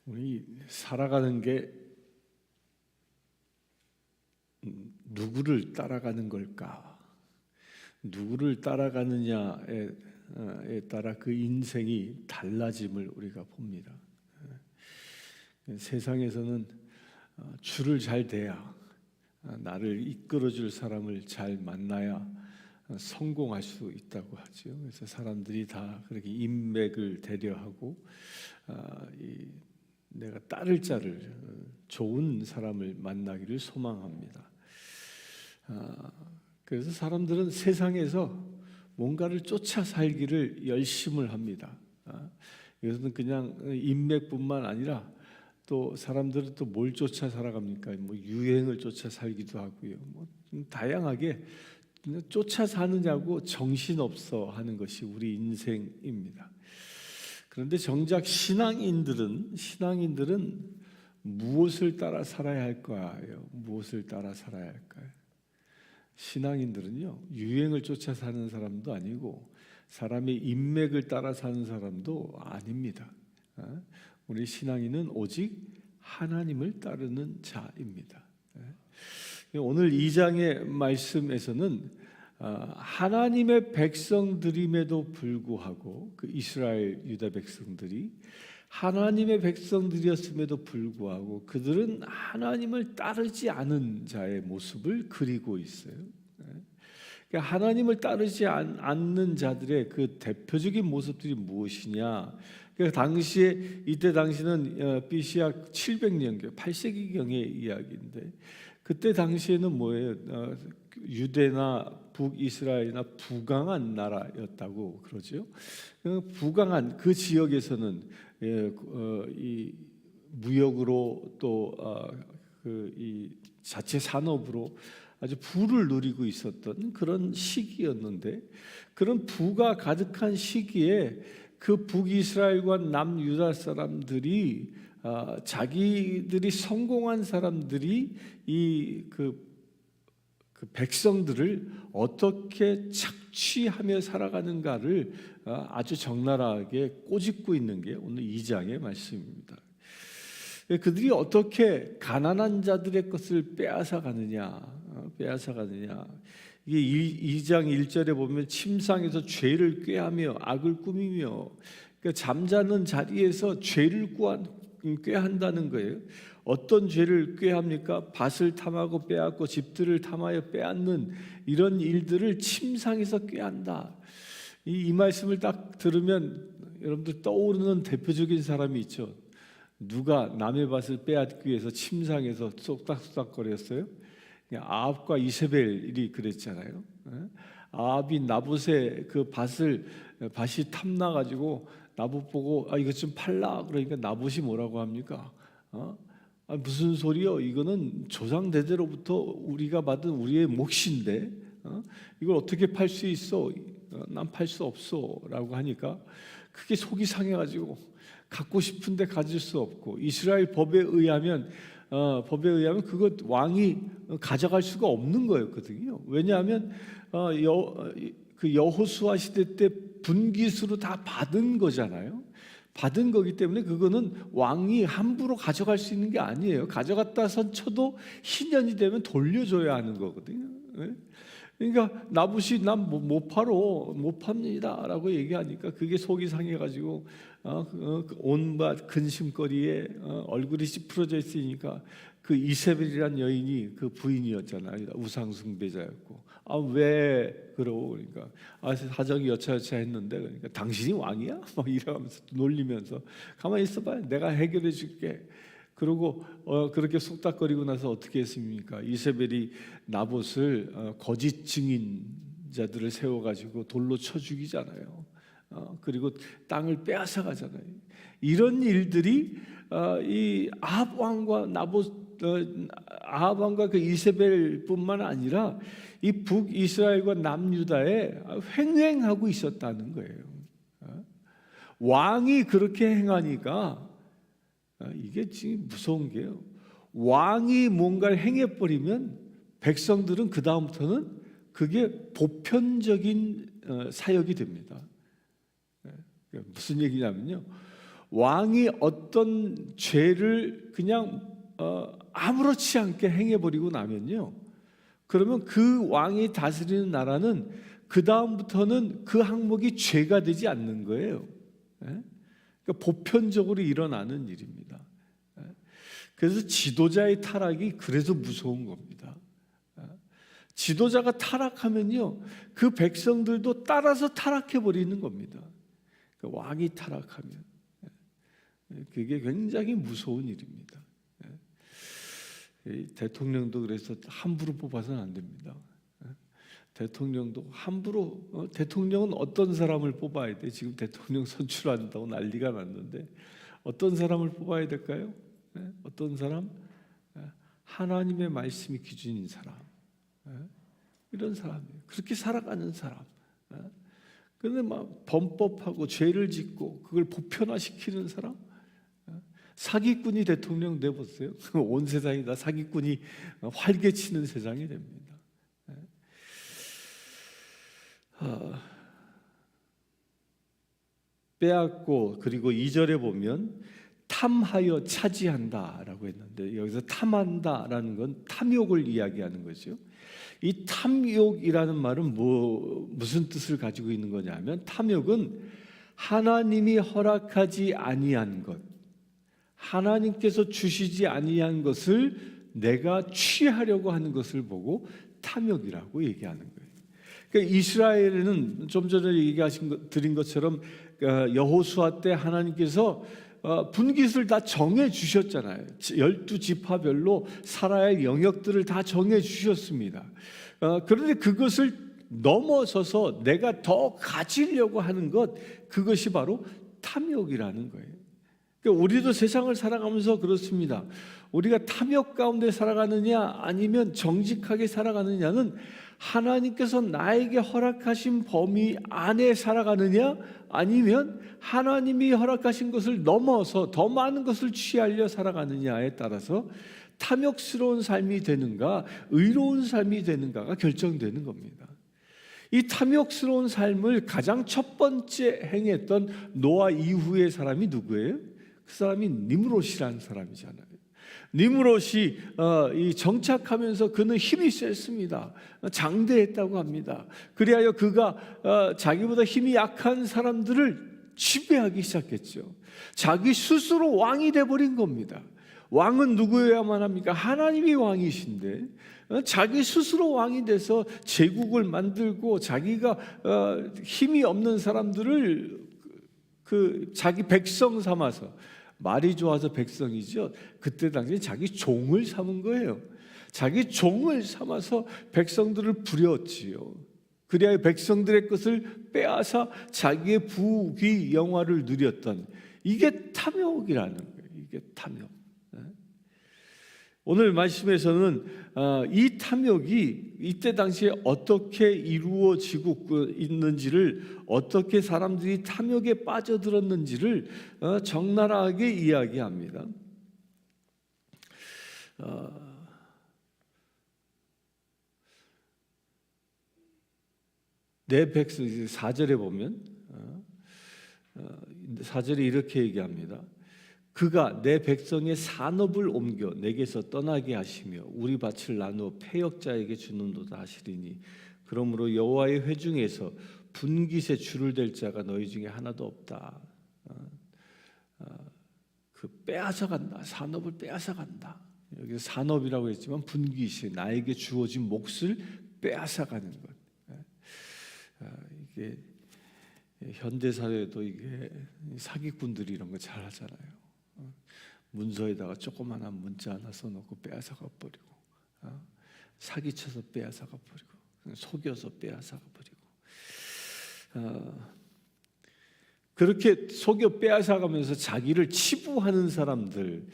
우리 살아가는 게 누구를 따라가는 걸까? 누구를 따라가느냐에 따라 그 인생이 달라짐을 우리가 봅니다. 세상에서는 줄을 잘 대야, 나를 이끌어줄 사람을 잘 만나야 성공할 수 있다고 하죠. 그래서 사람들이 다 그렇게 인맥을 대려하고 내가 따를 자를, 좋은 사람을 만나기를 소망합니다. 그래서 사람들은 세상에서 뭔가를 쫓아 살기를 열심을 합니다. 이것은 그냥 인맥뿐만 아니라 또 사람들은 또 뭘 쫓아 살아갑니까? 뭐 유행을 쫓아 살기도 하고요. 뭐 다양하게 쫓아 사느냐고 정신없어 하는 것이 우리 인생입니다. 그런데 정작 신앙인들은 무엇을 따라 살아야 할까요? 무엇을 따라 살아야 할까요? 신앙인들은요, 유행을 쫓아 사는 사람도 아니고 사람의 인맥을 따라 사는 사람도 아닙니다. 우리 신앙인은 오직 하나님을 따르는 자입니다. 오늘 2장의 말씀에서는 하나님의 백성들임에도 불구하고 그 이스라엘 유다 백성들이 하나님의 백성들이었음에도 불구하고 그들은 하나님을 따르지 않은 자의 모습을 그리고 있어요. 그러니까 하나님을 따르지 않는 자들의 그 대표적인 모습들이 무엇이냐? 그러니까 이때 당시는 BC 약 700년경, 8세기경의 이야기인데 그때 당시에는 뭐예요? 유대나 북이스라엘이나 부강한 나라였다고 그러죠. 부강한 그 지역에서는 이 무역으로 또 이 자체 산업으로 아주 부를 누리고 있었던 그런 시기였는데, 그런 부가 가득한 시기에 그 북이스라엘과 남유다 사람들이 자기들이 성공한 사람들이 그 백성들을 어떻게 착취하며 살아가는가를 아주 적나라하게 꼬집고 있는 게 오늘 2장의 말씀입니다. 그들이 어떻게 가난한 자들의 것을 빼앗아가느냐. 이게 2장 1절에 보면 침상에서 죄를 꾀하며 악을 꾸미며, 그러니까 잠자는 자리에서 죄를 꾀한다는 거예요. 어떤 죄를 꾀합니까? 밭을 탐하고 빼앗고 집들을 탐하여 빼앗는 이런 일들을 침상에서 꾀한다. 이 말씀을 딱 들으면 여러분들 떠오르는 대표적인 사람이 있죠. 누가 남의 밭을 빼앗기 위해서 침상에서 쏙닥쏙닥거렸어요? 아합과 이세벨이 그랬잖아요. 아합이 나봇의 그 밭이 탐나가지고 나봇 보고 이것 좀 팔라 그러니까 나봇이 뭐라고 합니까? 무슨 소리요? 이거는 조상 대대로부터 우리가 받은 우리의 몫인데 이걸 어떻게 팔 수 있어? 난 팔 수 없어 라고 하니까 그게 속이 상해가지고 갖고 싶은데 가질 수 없고, 이스라엘 법에 의하면 그것 왕이 가져갈 수가 없는 거였거든요. 왜냐하면 그 여호수아 시대 때 분깃으로 다 받은 거잖아요. 받은 거기 때문에 그거는 왕이 함부로 가져갈 수 있는 게 아니에요. 가져갔다 쳐도 희년이 되면 돌려줘야 하는 거거든요. 그러니까 나봇이 난 못 팝니다라고 얘기하니까 그게 속이 상해가지고 온갖 근심거리에 얼굴이 찌푸러져 있으니까 그 이세벨이란 여인이 그 부인이었잖아요. 우상숭배자였고 왜 그러고 그러니까 사정이 여차여차했는데, 그러니까 당신이 왕이야? 막 이러면서 놀리면서 가만히 있어봐요. 내가 해결해 줄게. 그리고 그렇게 속닥거리고 나서 어떻게 했습니까? 이세벨이 나봇을 거짓 증인자들을 세워가지고 돌로 쳐 죽이잖아요. 그리고 땅을 빼앗아 가잖아요. 이런 일들이 이 아합 왕과 그 이세벨뿐만 아니라 이 북이스라엘과 남유다에 횡행하고 있었다는 거예요. 왕이 그렇게 행하니까 이게 지금 무서운 게요. 왕이 뭔가를 행해버리면 백성들은 그 다음부터는 그게 보편적인 사역이 됩니다. 무슨 얘기냐면요, 왕이 어떤 죄를 그냥 아무렇지 않게 행해버리고 나면요, 그러면 그 왕이 다스리는 나라는 그 다음부터는 그 항목이 죄가 되지 않는 거예요. 그러니까 보편적으로 일어나는 일입니다. 그래서 지도자의 타락이 그래서 무서운 겁니다. 지도자가 타락하면요, 그 백성들도 따라서 타락해 버리는 겁니다. 그러니까 왕이 타락하면 그게 굉장히 무서운 일입니다. 대통령도 그래서 함부로 뽑아서는 안 됩니다. 대통령도 함부로, 대통령은 어떤 사람을 뽑아야 돼? 지금 대통령 선출한다고 난리가 났는데 어떤 사람을 뽑아야 될까요? 어떤 사람? 하나님의 말씀이 기준인 사람, 이런 사람이에요. 그렇게 살아가는 사람. 그런데 막 범법하고 죄를 짓고 그걸 보편화시키는 사람, 사기꾼이 대통령 돼보세요. 온 세상이 다 사기꾼이 활개치는 세상이 됩니다. 빼앗고, 그리고 2절에 보면 탐하여 차지한다라고 했는데, 여기서 탐한다라는 건 탐욕을 이야기하는 거죠. 이 탐욕이라는 말은 무슨 뜻을 가지고 있는 거냐면, 탐욕은 하나님이 허락하지 아니한 것, 하나님께서 주시지 아니한 것을 내가 취하려고 하는 것을 보고 탐욕이라고 얘기하는 거예요. 그러니까 이스라엘은 좀 전에 드린 것처럼 여호수아 때 하나님께서 분깃을 다 정해 주셨잖아요. 12지파별로 살아야 할 영역들을 다 정해 주셨습니다. 그런데 그것을 넘어서서 내가 더 가지려고 하는 것, 그것이 바로 탐욕이라는 거예요. 그러니까 우리도 세상을 살아가면서 그렇습니다. 우리가 탐욕 가운데 살아가느냐 아니면 정직하게 살아가느냐는 하나님께서 나에게 허락하신 범위 안에 살아가느냐 아니면 하나님이 허락하신 것을 넘어서 더 많은 것을 취하려 살아가느냐에 따라서 탐욕스러운 삶이 되는가 의로운 삶이 되는가가 결정되는 겁니다. 이 탐욕스러운 삶을 가장 첫 번째 행했던 노아 이후의 사람이 누구예요? 그 사람이 니므롯이라는 사람이잖아요. 니므롯이 정착하면서 그는 힘이 셌습니다. 장대했다고 합니다. 그리하여 그가 자기보다 힘이 약한 사람들을 지배하기 시작했죠. 자기 스스로 왕이 돼버린 겁니다. 왕은 누구여야만 합니까? 하나님이 왕이신데 자기 스스로 왕이 돼서 제국을 만들고 자기가 힘이 없는 사람들을 자기 백성 삼아서, 말이 좋아서 백성이죠. 그때 당시에 자기 종을 삼은 거예요. 자기 종을 삼아서 백성들을 부렸지요. 그리하여 백성들의 것을 빼앗아 자기의 부귀 영화를 누렸던, 이게 탐욕이라는 거예요. 이게 탐욕. 오늘 말씀에서는 이 탐욕이 이때 당시에 어떻게 이루어지고 있는지를, 어떻게 사람들이 탐욕에 빠져들었는지를 적나라하게 이야기합니다. 내 백성, 4절에 보면 4절에 이렇게 얘기합니다. 그가 내 백성의 산업을 옮겨 내게서 떠나게 하시며 우리 밭을 나누어 패역자에게 주는도다 하시리니 그러므로 여호와의 회중에서 분깃에 줄을 댈 자가 너희 중에 하나도 없다. 그 빼앗아간다. 산업을 빼앗아간다. 여기서 산업이라고 했지만 분깃이 나에게 주어진 몫을 빼앗아가는 것. 이게 현대 사회도 이게 사기꾼들이 이런 거 잘 하잖아요. 문서에다가 조그마한 문자 하나 써놓고 빼앗아가 버리고, 사기쳐서 빼앗아가 버리고, 속여서 빼앗아가 버리고, 그렇게 속여 빼앗아가면서 자기를 치부하는 사람들,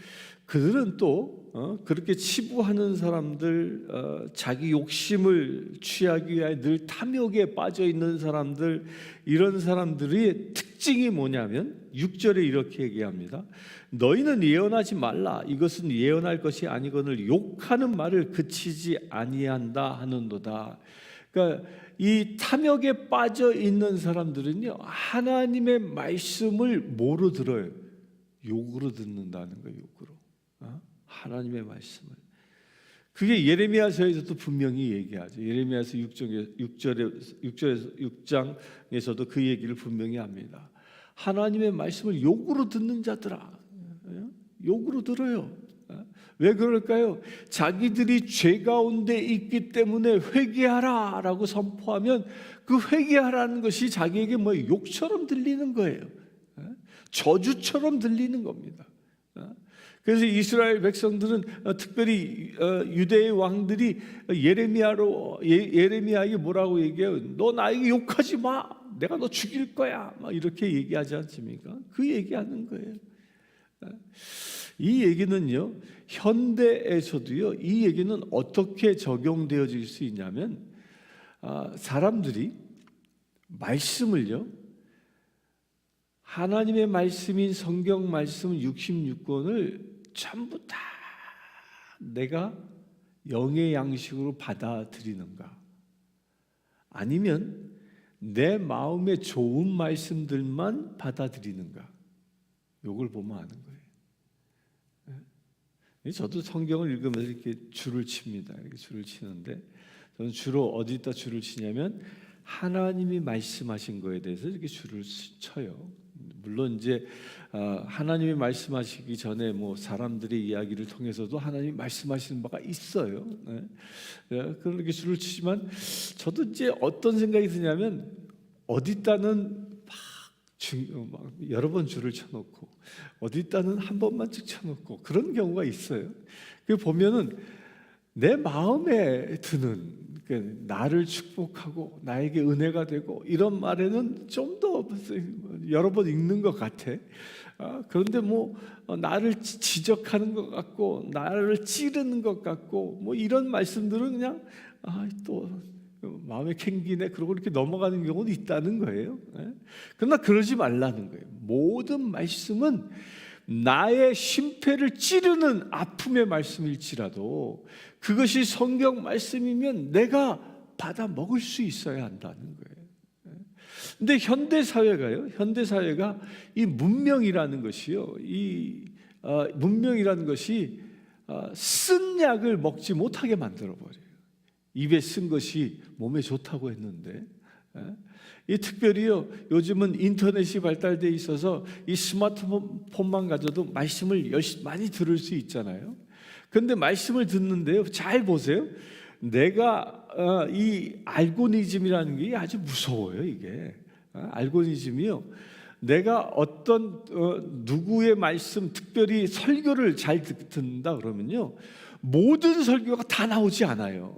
그들은 또 그렇게 치부하는 사람들, 자기 욕심을 취하기 위해 늘 탐욕에 빠져 있는 사람들, 이런 사람들의 특징이 뭐냐면 6절에 이렇게 얘기합니다. 너희는 예언하지 말라. 이것은 예언할 것이 아니거늘 욕하는 말을 그치지 아니한다 하는도다. 그러니까 이 탐욕에 빠져 있는 사람들은요, 하나님의 말씀을 뭐로 들어요? 욕으로 듣는다는 거예요. 욕으로. 하나님의 말씀을. 그게 예레미야서에서도 분명히 얘기하죠. 예레미야서 6장에서도 그 얘기를 분명히 합니다. 하나님의 말씀을 욕으로 듣는 자들아. 욕으로 들어요. 왜 그럴까요? 자기들이 죄 가운데 있기 때문에 회개하라 라고 선포하면 그 회개하라는 것이 자기에게 뭐 욕처럼 들리는 거예요. 저주처럼 들리는 겁니다. 그래서 이스라엘 백성들은 특별히 유대의 왕들이 예레미야에게 뭐라고 얘기해요? 너 나에게 욕하지 마. 내가 너 죽일 거야. 막 이렇게 얘기하지 않습니까? 그 얘기하는 거예요. 이 얘기는요, 현대에서도요, 이 얘기는 어떻게 적용되어질 수 있냐면, 사람들이 말씀을요, 하나님의 말씀인 성경 말씀 66권을 전부 다 내가 영의 양식으로 받아들이는가, 아니면 내 마음에 좋은 말씀들만 받아들이는가, 요걸 보면 아는 거예요. 저도 성경을 읽으면서 이렇게 줄을 칩니다. 이렇게 줄을 치는데, 저는 주로 어디다 줄을 치냐면 하나님이 말씀하신 거에 대해서 이렇게 줄을 쳐요. 물론 이제 하나님이 말씀하시기 전에 뭐 사람들의 이야기를 통해서도 하나님이 말씀하시는 바가 있어요. 그렇게 줄을 치지만 저도 이제 어떤 생각이 드냐면, 어디다는 막 여러 번 줄을 쳐놓고 어디다는 한 번만 쭉 쳐놓고 그런 경우가 있어요. 그 보면은 내 마음에 드는, 나를 축복하고 나에게 은혜가 되고 이런 말에는 좀 더 여러 번 읽는 것 같아. 그런데 뭐 나를 지적하는 것 같고 나를 찌르는 것 같고 뭐 이런 말씀들은 그냥 또 마음에 캥기네 그러고 이렇게 넘어가는 경우도 있다는 거예요. 그러나 그러지 말라는 거예요. 모든 말씀은 나의 심폐를 찌르는 아픔의 말씀일지라도 그것이 성경 말씀이면 내가 받아 먹을 수 있어야 한다는 거예요. 근데 현대 사회가 이 문명이라는 것이요, 문명이라는 것이 쓴 약을 먹지 못하게 만들어 버려요. 입에 쓴 것이 몸에 좋다고 했는데, 특별히요, 요즘은 인터넷이 발달돼 있어서 이 스마트폰만 가져도 말씀을 많이 들을 수 있잖아요. 그런데 말씀을 듣는데요, 잘 보세요. 내가 이 알고리즘이라는 게 아주 무서워요. 이게 알고리즘이요, 내가 어떤 누구의 말씀, 특별히 설교를 잘 듣는다 그러면요, 모든 설교가 다 나오지 않아요.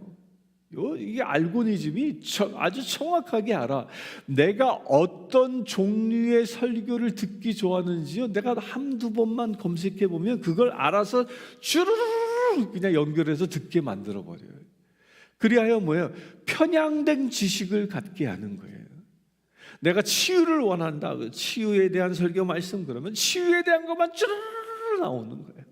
이게 알고리즘이 아주 정확하게 알아. 내가 어떤 종류의 설교를 듣기 좋아하는지요, 내가 한두 번만 검색해 보면 그걸 알아서 주르르 그냥 연결해서 듣게 만들어 버려요. 그리하여 뭐예요? 편향된 지식을 갖게 하는 거예요. 내가 치유를 원한다, 치유에 대한 설교 말씀 그러면 치유에 대한 것만 주르르 나오는 거예요.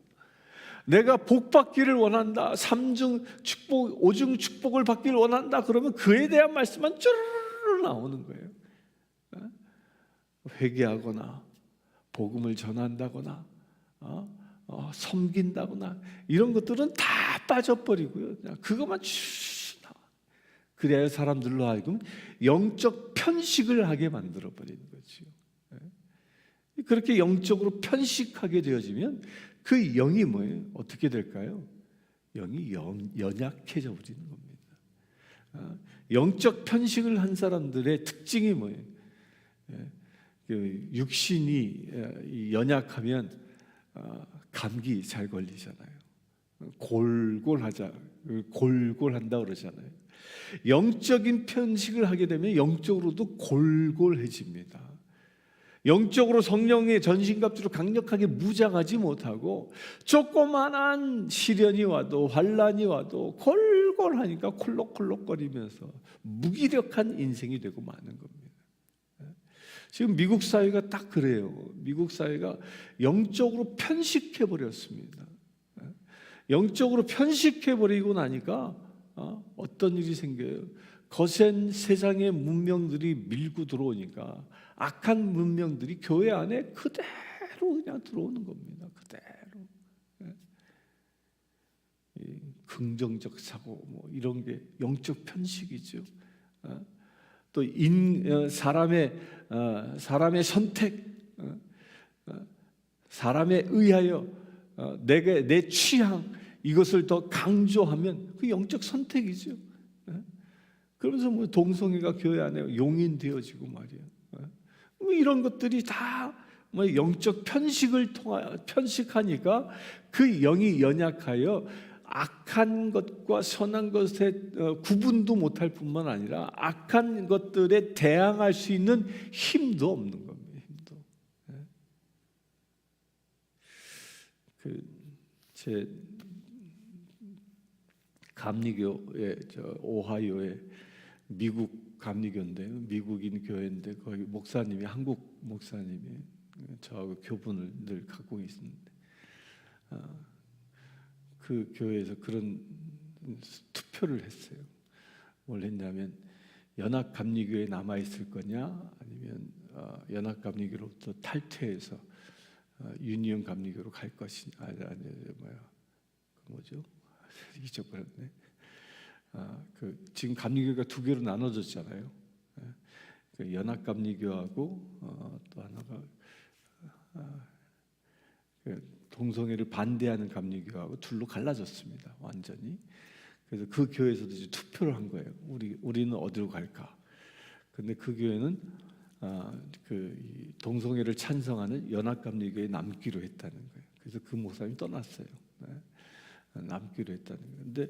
내가 복 받기를 원한다, 3중 축복, 5중 축복을 받기를 원한다 그러면 그에 대한 말씀만 쭈르르 나오는 거예요. 회개하거나 복음을 전한다거나 섬긴다거나 이런 것들은 다 빠져버리고요, 그것만 쭉 나와. 그래야 사람들로 하여금 영적 편식을 하게 만들어 버리는 거죠. 그렇게 영적으로 편식하게 되어지면 그 영이 뭐예요? 어떻게 될까요? 영이 연약해져 버리는 겁니다. 영적 편식을 한 사람들의 특징이 뭐예요? 육신이 연약하면 감기 잘 걸리잖아요. 골골한다 그러잖아요. 영적인 편식을 하게 되면 영적으로도 골골해집니다. 영적으로 성령의 전신갑주로 강력하게 무장하지 못하고 조그만한 시련이 와도 환난이 와도 골골하니까 콜록콜록거리면서 무기력한 인생이 되고 마는 겁니다. 지금 미국 사회가 딱 그래요. 미국 사회가 영적으로 편식해 버렸습니다. 영적으로 편식해 버리고 나니까 어떤 일이 생겨요? 거센 세상의 문명들이 밀고 들어오니까 악한 문명들이 교회 안에 그대로 그대로 그냥 들어오는 겁니다. 그대로. 이 긍정적 사고 뭐 이런 게 영적 편식이죠. 또 사람의 선택, 사람에 의하여 내 취향 이것을 더 강조하면 그 영적 선택이죠. 그러면서 뭐 동성애가 교회 안에 용인되어지고 말이야. 뭐 이런 것들이 다 뭐 영적 편식을 편식하니까 그 영이 연약하여 악한 것과 선한 것의 구분도 못할 뿐만 아니라 악한 것들에 대항할 수 있는 힘도 없는 겁니다. 힘도. 제 감리교에 오하이오에 미국 감리교인데 미국인 교회인데 거기 목사님이 한국 목사님이 저하고 교분을 늘 갖고 있었는데 그 교회에서 그런 투표를 했어요. 뭘 했냐면 연합감리교에 남아 있을 거냐 아니면 연합감리교로부터 탈퇴해서 유니온 감리교로 갈 것이냐 뭐죠? 잊어버렸네. 지금 감리교가 두 개로 나눠졌잖아요. 그 연합감리교하고 또 하나가 동성애를 반대하는 감리교하고 둘로 갈라졌습니다. 완전히. 그래서 그 교회에서도 이제 투표를 한 거예요. 우리는 어디로 갈까? 근데 그 교회는 그 동성애를 찬성하는 연합감리교에 남기로 했다는 거예요. 그래서 그 목사님이 떠났어요. 남기로 했다는 거예요. 근데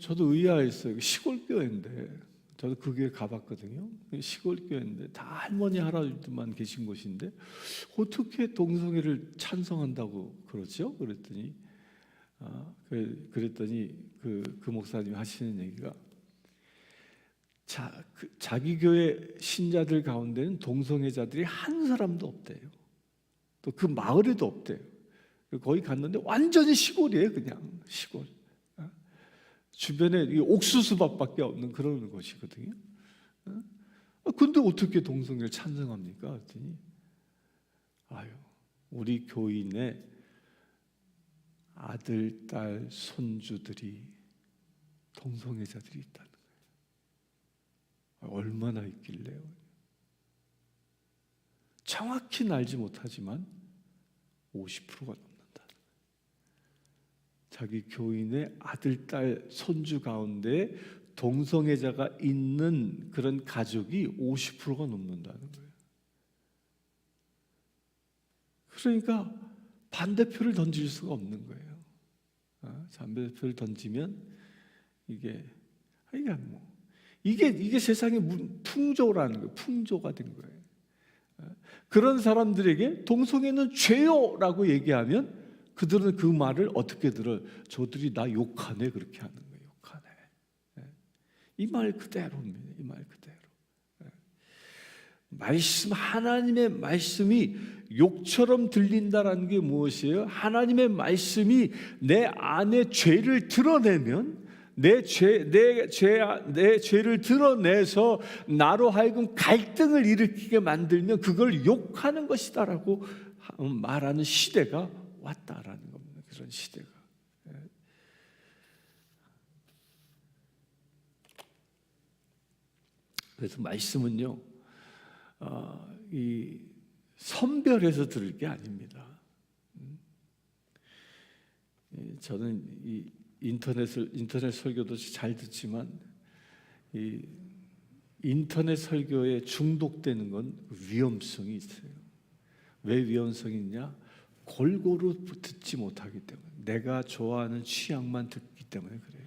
저도 의아했어요. 시골 교회인데 저도 그 교회 가봤거든요. 시골 교회인데 다 할머니 할아버지만 계신 곳인데 어떻게 동성애를 찬성한다고 그러죠? 그랬더니 그 목사님이 하시는 얘기가 자기 교회 신자들 가운데는 동성애자들이 한 사람도 없대요. 또 그 마을에도 없대요. 거기 갔는데 완전히 시골이에요. 그냥 시골. 주변에 옥수수밭밖에 없는 그런 곳이거든요. 근데 어떻게 동성애를 찬성합니까? 그랬더니 우리 교인의 아들, 딸, 손주들이 동성애자들이 있다는 거예요. 얼마나 있길래요? 정확히는 알지 못하지만 50%가 넘는다. 자기 교인의 아들, 딸, 손주 가운데 동성애자가 있는 그런 가족이 50%가 넘는다는 거예요. 그러니까 반대표를 던질 수가 없는 거예요. 반대표를 던지면 이게 세상의 풍조라는 거예요. 풍조가 된 거예요. 그런 사람들에게 동성애는 죄요라고 얘기하면 그들은 그 말을 어떻게 들어요? 저들이 나 욕하네 그렇게 하는 거예요. 욕하네. 이 말 그대로입니다. 이 말 그대로. 하나님의 말씀이 욕처럼 들린다라는 게 무엇이에요? 하나님의 말씀이 내 안에 죄를 드러내면 내 죄를 드러내서 나로 하여금 갈등을 일으키게 만들면 그걸 욕하는 것이다라고 말하는 시대가 왔다라는 겁니다. 그런 시대가. 그래서 말씀은요, 이 선별해서 들을 게 아닙니다. 저는 이 인터넷 설교도 잘 듣지만 이 인터넷 설교에 중독되는 건 위험성이 있어요. 왜 위험성이 있냐? 골고루 듣지 못하기 때문에, 내가 좋아하는 취향만 듣기 때문에 그래요.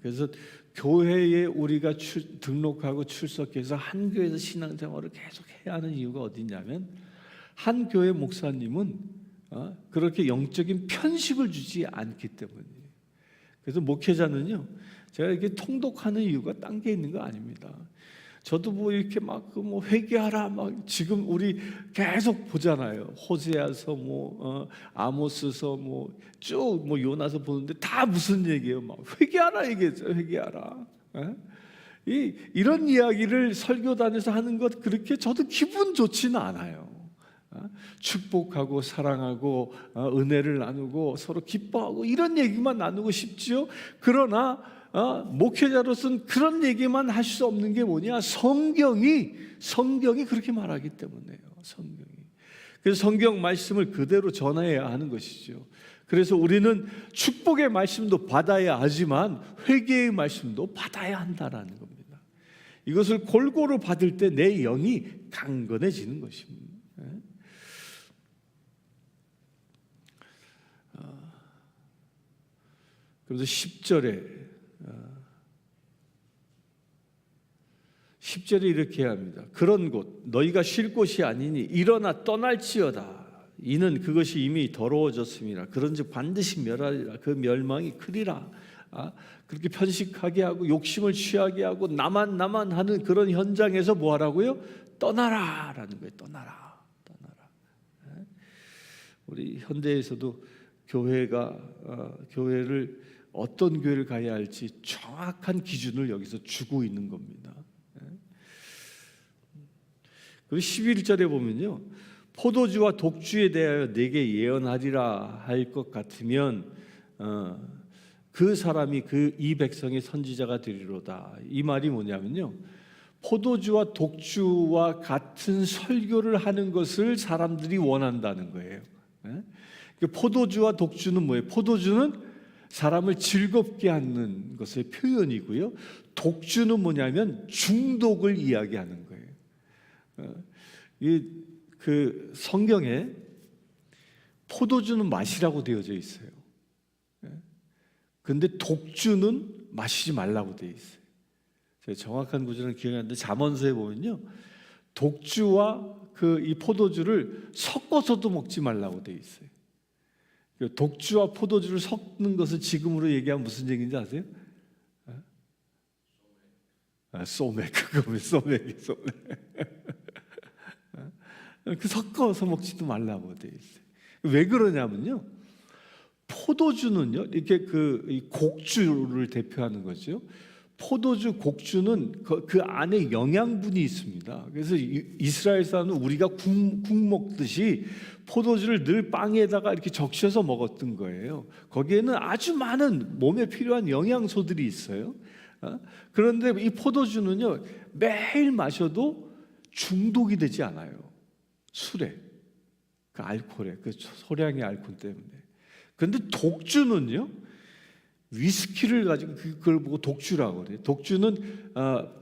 그래서 교회에 우리가 등록하고 출석해서 한 교회에서 신앙생활을 계속 해야 하는 이유가 어디냐면, 한 교회 목사님은 그렇게 영적인 편식을 주지 않기 때문이에요. 그래서 목회자는요, 제가 이렇게 통독하는 이유가 딴 게 있는 거 아닙니다. 저도 뭐 이렇게 막 회개하라 막 지금 우리 계속 보잖아요. 호세아서 아모스서 쭉 요나서 보는데 다 무슨 얘기예요? 막 회개하라 얘기했어요. 회개하라. 이런 이야기를 설교단에서 하는 것 그렇게 저도 기분 좋지는 않아요. 축복하고 사랑하고 은혜를 나누고 서로 기뻐하고 이런 얘기만 나누고 싶지요. 그러나 목회자로서는 그런 얘기만 할 수 없는 게 뭐냐? 성경이 그렇게 말하기 때문에요. 성경이. 그래서 성경 말씀을 그대로 전해야 하는 것이죠. 그래서 우리는 축복의 말씀도 받아야 하지만 회개의 말씀도 받아야 한다라는 겁니다. 이것을 골고루 받을 때 내 영이 강건해지는 것입니다. 그래서 10절에 이렇게 합니다. 그런 곳 너희가 쉴 곳이 아니니 일어나 떠날지어다. 이는 그것이 이미 더러워졌음이라. 그런즉 반드시 멸하리라. 그 멸망이 크리라. 그렇게 편식하게 하고 욕심을 취하게 하고 나만 하는 그런 현장에서 뭐 하라고요? 떠나라라는 거예요. 떠나라. 우리 현대에서도 교회를 어떤 교회를 가야 할지 정확한 기준을 여기서 주고 있는 겁니다. 그리고 11절에 보면요, 포도주와 독주에 대하여 내게 예언하리라 할 것 같으면 그 사람이 이 백성의 선지자가 되리로다. 이 말이 뭐냐면요, 포도주와 독주와 같은 설교를 하는 것을 사람들이 원한다는 거예요. 포도주와 독주는 뭐예요? 포도주는 사람을 즐겁게 하는 것의 표현이고요, 독주는 뭐냐면 중독을 이야기하는 거예요. 그 성경에 포도주는 마시라고 되어져 있어요. 그런데 독주는 마시지 말라고 되어 있어요. 제가 정확한 구절은 기억이 안 나는데 잠언서에 보면요, 독주와 이 포도주를 섞어서도 먹지 말라고 되어 있어요. 독주와 포도주를 섞는 것을 지금으로 얘기하면 무슨 얘기인지 아세요? 소맥, 그거면 소맥이. 섞어서 먹지도 말라고 되어 있어요. 왜 그러냐면요, 포도주는요, 이렇게 이 곡주를 대표하는 거죠. 포도주, 곡주는 그 안에 영양분이 있습니다. 그래서 이스라엘 사람은 우리가 국 먹듯이 포도주를 늘 빵에다가 이렇게 적셔서 먹었던 거예요. 거기에는 아주 많은 몸에 필요한 영양소들이 있어요. 그런데 이 포도주는요, 매일 마셔도 중독이 되지 않아요. 술에, 그 알코올에, 그 소량의 알코올 때문에. 그런데 독주는요, 위스키를 가지고 그걸 보고 독주라고 그래요. 독주는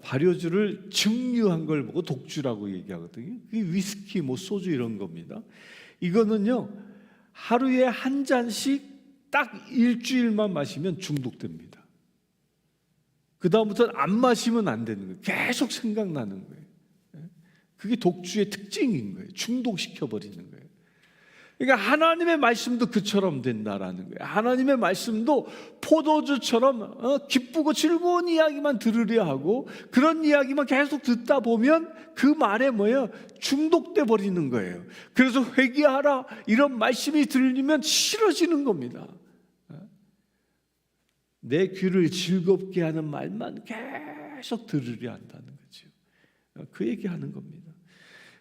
발효주를 증류한 걸 보고 독주라고 얘기하거든요. 그게 위스키, 소주 이런 겁니다. 이거는요, 하루에 한 잔씩 딱 일주일만 마시면 중독됩니다. 그 다음부터는 안 마시면 안 되는 거예요. 계속 생각나는 거예요. 그게 독주의 특징인 거예요. 중독시켜버리는 거예요. 그러니까 하나님의 말씀도 그처럼 된다라는 거예요. 하나님의 말씀도 포도주처럼 기쁘고 즐거운 이야기만 들으려 하고, 그런 이야기만 계속 듣다 보면 그 말에 뭐예요? 중독돼 버리는 거예요. 그래서 회개하라 이런 말씀이 들리면 싫어지는 겁니다. 내 귀를 즐겁게 하는 말만 계속 들으려 한다는 거죠. 그 얘기하는 겁니다.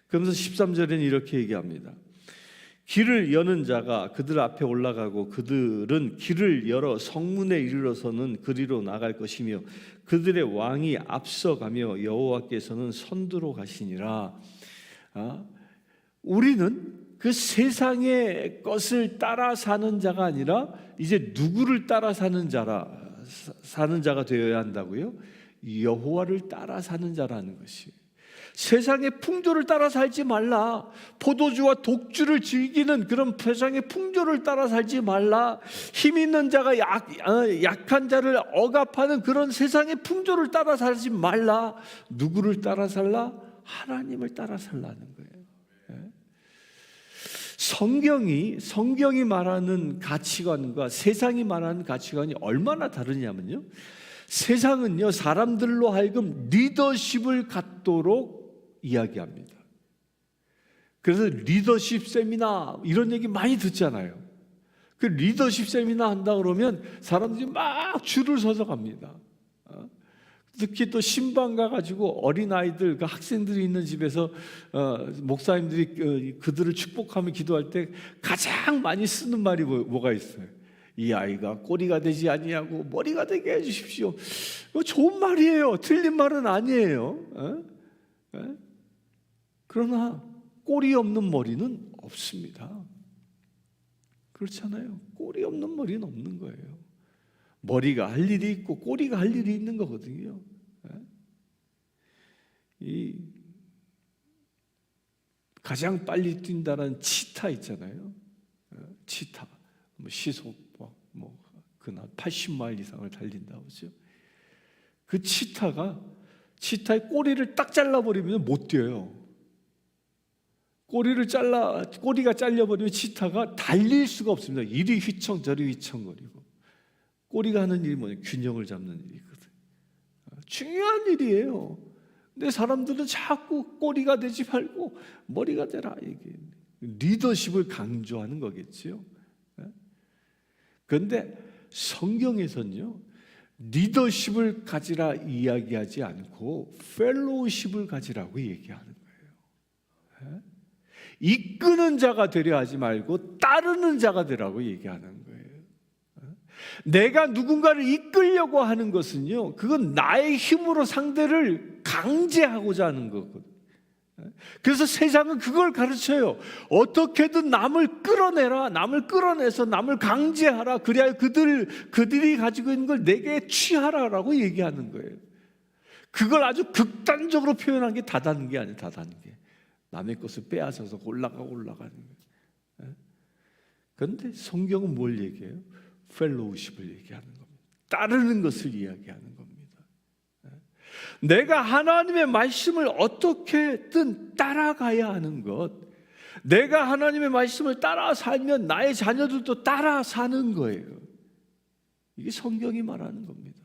그러면서 13절에는 이렇게 얘기합니다. 길을 여는 자가 그들 앞에 올라가고 그들은 길을 열어 성문에 이르러서는 그리로 나갈 것이며 그들의 왕이 앞서가며 여호와께서는 선두로 가시니라. 우리는 그 세상의 것을 따라 사는 자가 아니라 이제 누구를 따라 사는 자가 되어야 한다고요? 여호와를 따라 사는 자라는 것이. 세상의 풍조를 따라 살지 말라. 포도주와 독주를 즐기는 그런 세상의 풍조를 따라 살지 말라. 힘 있는 자가 약한 자를 억압하는 그런 세상의 풍조를 따라 살지 말라. 누구를 따라 살라? 하나님을 따라 살라는 거예요. 성경이 말하는 가치관과 세상이 말하는 가치관이 얼마나 다르냐면요, 세상은요, 사람들로 하여금 리더십을 갖도록 이야기합니다. 그래서 리더십 세미나 이런 얘기 많이 듣잖아요. 그 리더십 세미나 한다 그러면 사람들이 막 줄을 서서 갑니다. 특히 또 신방 가가지고 어린아이들, 그 학생들이 있는 집에서 목사님들이 그들을 축복하며 기도할 때 가장 많이 쓰는 말이 뭐가 있어요? 이 아이가 꼬리가 되지 아니하고 머리가 되게 해주십시오. 이거 좋은 말이에요. 틀린 말은 아니에요. 그러나 꼬리 없는 머리는 없습니다. 그렇잖아요. 꼬리 없는 머리는 없는 거예요. 머리가 할 일이 있고 꼬리가 할 일이 있는 거거든요. 이 가장 빨리 뛴다는 치타 있잖아요. 치타, 시속 그날 80마일 이상을 달린다고 하죠. 그 치타의 꼬리를 딱 잘라버리면 못 뛰어요. 꼬리가 잘려버리면 치타가 달릴 수가 없습니다. 이리 휘청 저리 휘청거리고. 꼬리가 하는 일이 뭐냐? 균형을 잡는 일이거든요. 중요한 일이에요. 근데 사람들은 자꾸 꼬리가 되지 말고 머리가 되라. 이게 리더십을 강조하는 거겠지요. 그런데 성경에서는요, 리더십을 가지라 이야기하지 않고 펠로우십을 가지라고 얘기하는 거예요. 이끄는 자가 되려 하지 말고 따르는 자가 되라고 얘기하는 거예요. 내가 누군가를 이끌려고 하는 것은요, 그건 나의 힘으로 상대를 강제하고자 하는 거거든요. 그래서 세상은 그걸 가르쳐요. 어떻게든 남을 끌어내라. 남을 끌어내서 남을 강제하라. 그래야 그들이 가지고 있는 걸 내게 취하라라고 얘기하는 거예요. 그걸 아주 극단적으로 표현한 게 다단계 아니에요. 다단계. 남의 것을 빼앗아서 올라가는 거예요. 그런데 성경은 뭘 얘기해요? 펠로우십을 얘기하는 겁니다. 따르는 것을 이야기하는 겁니다. 내가 하나님의 말씀을 어떻게든 따라가야 하는 것, 내가 하나님의 말씀을 따라 살면 나의 자녀들도 따라 사는 거예요. 이게 성경이 말하는 겁니다.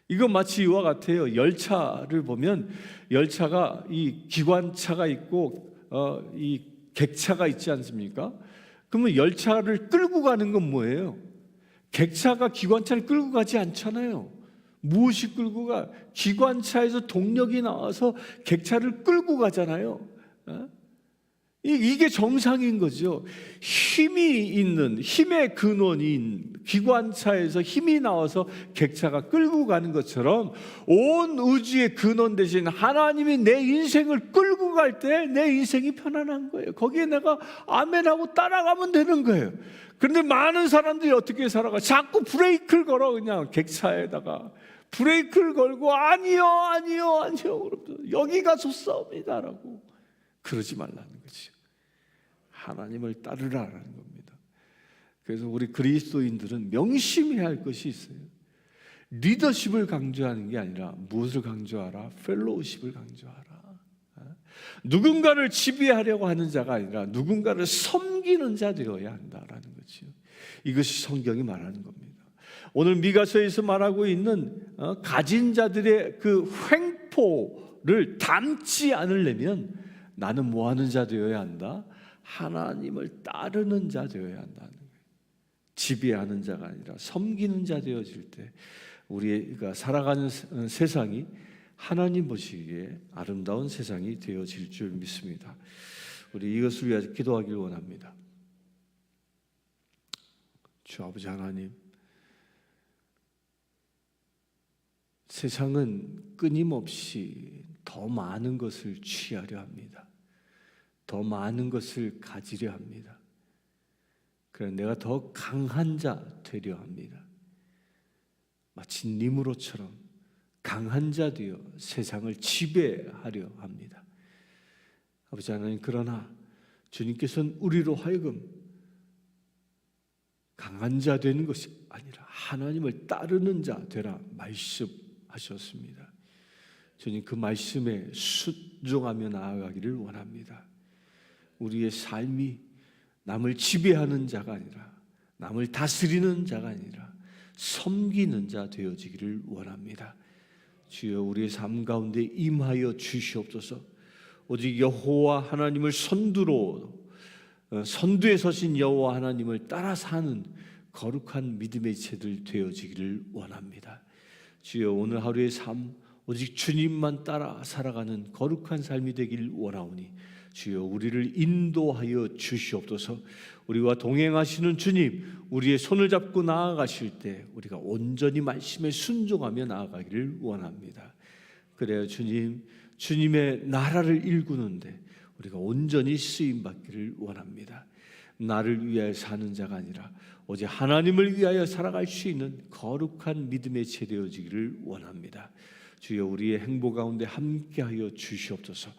이건 마치 이와 같아요. 열차를 보면 열차가 이 기관차가 있고 이 객차가 있지 않습니까? 그러면 열차를 끌고 가는 건 뭐예요? 객차가 기관차를 끌고 가지 않잖아요. 무엇이 끌고 가? 기관차에서 동력이 나와서 객차를 끌고 가잖아요. 이게 정상인 거죠. 힘이 있는, 힘의 근원인 기관차에서 힘이 나와서 객차가 끌고 가는 것처럼 온 우주의 근원 대신 하나님이 내 인생을 끌고 갈 때 내 인생이 편안한 거예요. 거기에 내가 아멘하고 따라가면 되는 거예요. 그런데 많은 사람들이 어떻게 살아가? 자꾸 브레이크를 걸어. 그냥 객차에다가 브레이크를 걸고 아니요 여기가 좋사옵니다라고. 그러지 말라는 거죠. 하나님을 따르라라는 겁니다. 그래서 우리 그리스도인들은 명심해야 할 것이 있어요. 리더십을 강조하는 게 아니라 무엇을 강조하라? 펠로우십을 강조하라. 누군가를 지배하려고 하는 자가 아니라 누군가를 섬기는 자 되어야 한다라는 거죠. 이것이 성경이 말하는 겁니다. 오늘 미가서에서 말하고 있는 가진 자들의 그 횡포를 담지 않으려면 나는 뭐 하는 자 되어야 한다? 하나님을 따르는 자 되어야 한다는 거예요. 지배하는 자가 아니라 섬기는 자 되어질 때 우리가 살아가는 세상이 하나님 보시기에 아름다운 세상이 되어질 줄 믿습니다. 우리 이것을 위해 기도하길 원합니다. 주 아버지 하나님, 세상은 끊임없이 더 많은 것을 취하려 합니다. 더 많은 것을 가지려 합니다. 그래서 내가 더 강한 자 되려 합니다. 마치 니므롯처럼 강한 자 되어 세상을 지배하려 합니다. 아버지 하나님, 그러나 주님께서는 우리로 하여금 강한 자 되는 것이 아니라 하나님을 따르는 자 되라 말씀하셨습니다. 주님, 그 말씀에 순종하며 나아가기를 원합니다. 우리의 삶이 남을 지배하는 자가 아니라 남을 다스리는 자가 아니라 섬기는 자 되어지기를 원합니다. 주여, 우리의 삶 가운데 임하여 주시옵소서. 오직 여호와 하나님을 선두에 서신 여호와 하나님을 따라 사는 거룩한 믿음의 지체들 되어지기를 원합니다. 주여 오늘 하루의 삶 오직 주님만 따라 살아가는 거룩한 삶이 되길 원하오니 주여 우리를 인도하여 주시옵소서. 우리와 동행하시는 주님, 우리의 손을 잡고 나아가실 때 우리가 온전히 말씀에 순종하며 나아가기를 원합니다. 그래야 주님, 주님의 나라를 일구는데 우리가 온전히 쓰임받기를 원합니다. 나를 위하여 사는 자가 아니라 오직 하나님을 위하여 살아갈 수 있는 거룩한 믿음의 체 되어지기를 원합니다. 주여 우리의 행복 가운데 함께하여 주시옵소서.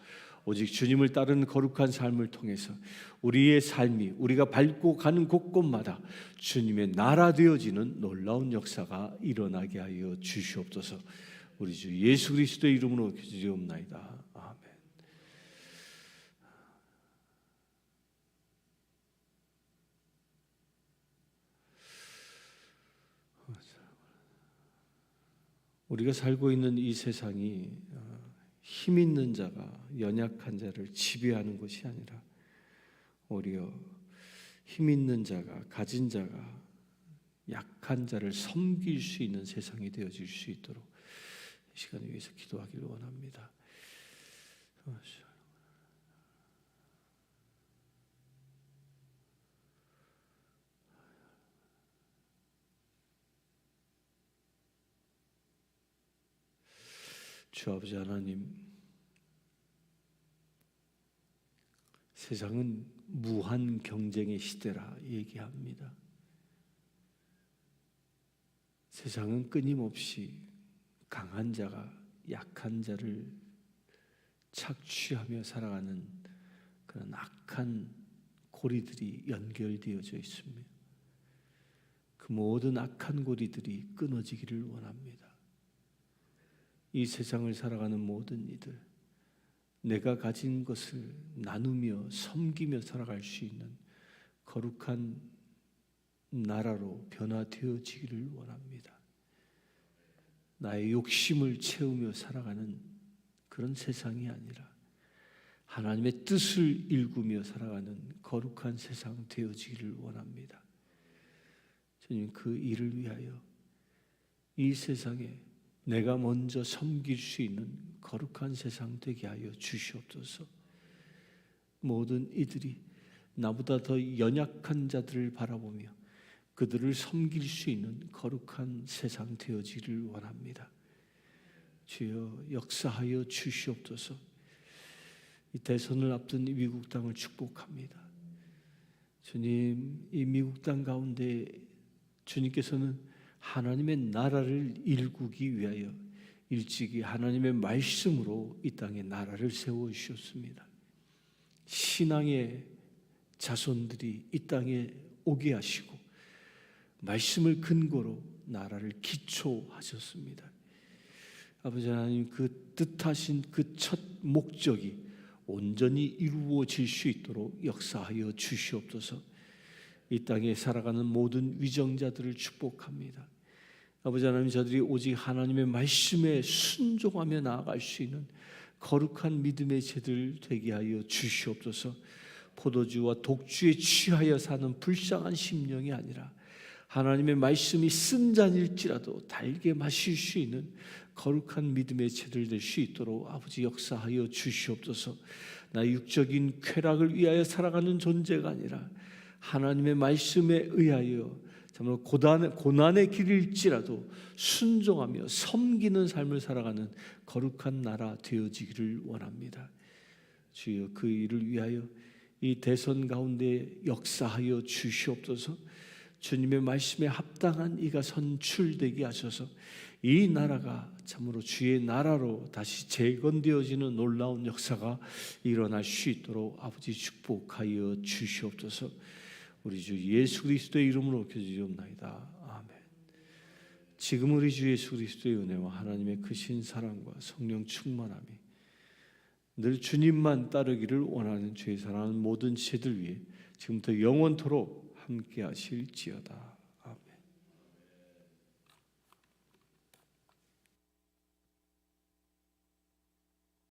오직 주님을 따르는 거룩한 삶을 통해서 우리의 삶이 우리가 밟고 가는 곳곳마다 주님의 나라 되어지는 놀라운 역사가 일어나게 하여 주시옵소서. 우리 주 예수 그리스도의 이름으로 기도드리옵나이다. 아멘. 우리가 살고 있는 이 세상이 힘 있는 자가 연약한 자를 지배하는 것이 아니라 오히려 힘 있는 자가 가진 자가 약한 자를 섬길 수 있는 세상이 되어질 수 있도록 이 시간에 위해서 기도하기를 원합니다. 주 아버지 하나님, 세상은 무한 경쟁의 시대라 얘기합니다. 세상은 끊임없이 강한 자가 약한 자를 착취하며 살아가는 그런 악한 고리들이 연결되어져 있습니다. 그 모든 악한 고리들이 끊어지기를 원합니다. 이 세상을 살아가는 모든 이들, 내가 가진 것을 나누며 섬기며 살아갈 수 있는 거룩한 나라로 변화되어지기를 원합니다. 나의 욕심을 채우며 살아가는 그런 세상이 아니라 하나님의 뜻을 일구며 살아가는 거룩한 세상 되어지기를 원합니다. 주님, 그 일을 위하여 이 세상에 내가 먼저 섬길 수 있는 거룩한 세상 되게 하여 주시옵소서. 모든 이들이 나보다 더 연약한 자들을 바라보며 그들을 섬길 수 있는 거룩한 세상 되어지기를 원합니다. 주여 역사하여 주시옵소서. 이 대선을 앞둔 이 미국 땅을 축복합니다. 주님, 이 미국 땅 가운데 주님께서는 하나님의 나라를 일구기 위하여 일찍이 하나님의 말씀으로 이 땅에 나라를 세워주셨습니다. 신앙의 자손들이 이 땅에 오게 하시고 말씀을 근거로 나라를 기초하셨습니다. 아버지 하나님, 그 뜻하신 그 첫 목적이 온전히 이루어질 수 있도록 역사하여 주시옵소서. 이 땅에 살아가는 모든 위정자들을 축복합니다. 아버지 하나님, 저들이 오직 하나님의 말씀에 순종하며 나아갈 수 있는 거룩한 믿음의 제들 되게 하여 주시옵소서. 포도주와 독주에 취하여 사는 불쌍한 심령이 아니라 하나님의 말씀이 쓴 잔일지라도 달게 마실 수 있는 거룩한 믿음의 제들 될 수 있도록 아버지 역사하여 주시옵소서. 나 육적인 쾌락을 위하여 살아가는 존재가 아니라 하나님의 말씀에 의하여 정말 고난의 길일지라도 순종하며 섬기는 삶을 살아가는 거룩한 나라 되어지기를 원합니다. 주여, 그 일을 위하여 이 대선 가운데 역사하여 주시옵소서. 주님의 말씀에 합당한 이가 선출되게 하셔서 이 나라가 참으로 주의 나라로 다시 재건되어지는 놀라운 역사가 일어날 수 있도록 아버지 축복하여 주시옵소서. 우리 주 예수 그리스도의 이름으로 기도드리옵나이다. 아멘. 지금 우리 주 예수 그리스도의 은혜와 하나님의 크신 사랑과 성령 충만함이 늘 주님만 따르기를 원하는 주의 사랑하는 모든 제들 위해 지금부터 영원토록 함께 하실지어다.